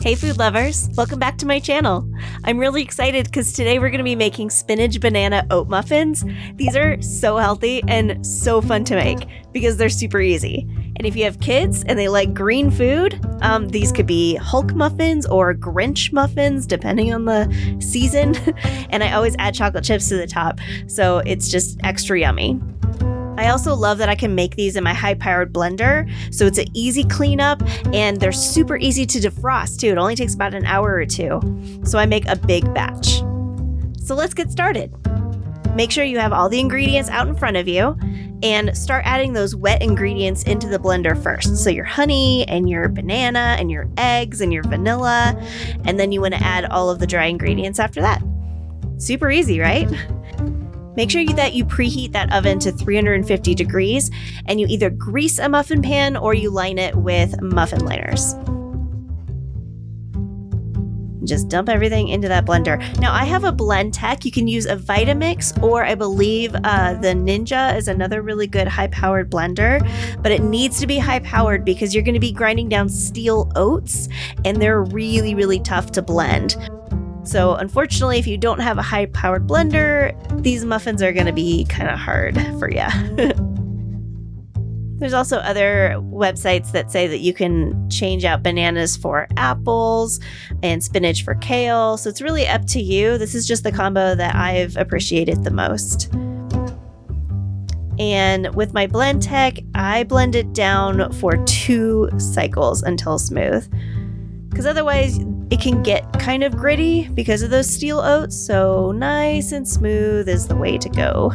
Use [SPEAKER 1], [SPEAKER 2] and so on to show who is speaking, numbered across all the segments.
[SPEAKER 1] Hey food lovers, welcome back to my channel. I'm really excited because today we're going to be making Spinach Banana Oat Muffins. These are so healthy and so fun to make because they're super easy. And if you have kids and they like green food, these could be Hulk muffins or Grinch muffins depending on the season. And I always add chocolate chips to the top, so it's just extra yummy. I also love that I can make these in my high-powered blender, so it's an easy cleanup and they're super easy to defrost too. It only takes about an hour or two, so I make a big batch. So let's get started. Make sure you have all the ingredients out in front of you and start adding those wet ingredients into the blender first. So your honey and your banana and your eggs and your vanilla, and then you want to add all of the dry ingredients after that. Super easy, right? Make sure that you preheat that oven to 350 degrees and you either grease a muffin pan or you line it with muffin liners. Just dump everything into that blender. Now I have a blend tech. You can use a Vitamix or I believe the Ninja is another really good high-powered blender, but it needs to be high-powered because you're going to be grinding down steel oats and they're really, really tough to blend. So unfortunately, if you don't have a high-powered blender, these muffins are going to be kind of hard for you. There's also other websites that say that you can change out bananas for apples and spinach for kale. So it's really up to you. This is just the combo that I've appreciated the most. And with my blend tech, I blend it down for 2 cycles until smooth. Because otherwise it can get kind of gritty because of those steel oats, so nice and smooth is the way to go.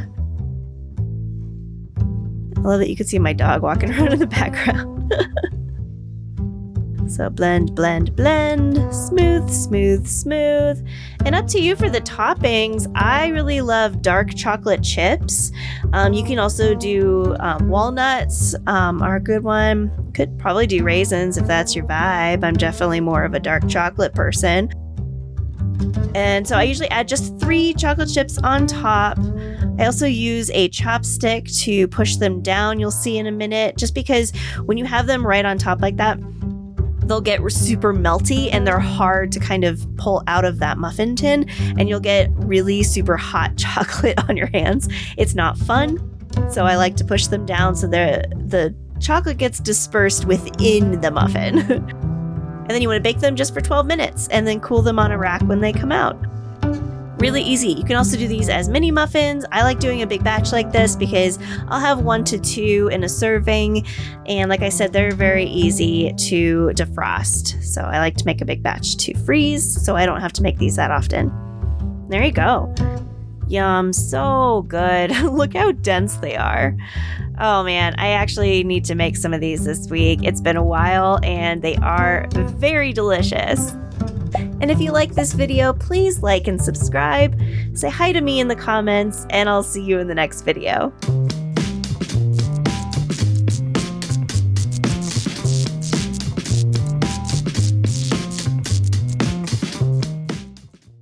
[SPEAKER 1] I love that you can see my dog walking around in the background. So blend, blend, blend, smooth, smooth, smooth. And up to you for the toppings. I really love dark chocolate chips. You can also do walnuts are a good one. Could probably do raisins if that's your vibe. I'm definitely more of a dark chocolate person. And so I usually add just 3 chocolate chips on top. I also use a chopstick to push them down, you'll see in a minute, just because when you have them right on top like that, they'll get super melty and they're hard to kind of pull out of that muffin tin and you'll get really super hot chocolate on your hands. It's not fun. So I like to push them down so the chocolate gets dispersed within the muffin. And then you want to bake them just for 12 minutes and then cool them on a rack when they come out. Really easy. You can also do these as mini muffins. I like doing a big batch like this because I'll have 1 to 2 in a serving. And like I said, they're very easy to defrost. So I like to make a big batch to freeze so I don't have to make these that often. There you go. Yum, so good. Look how dense they are. Oh man, I actually need to make some of these this week. It's been a while and they are very delicious. And if you like this video, please like and subscribe. Say hi to me in the comments and I'll see you in the next video.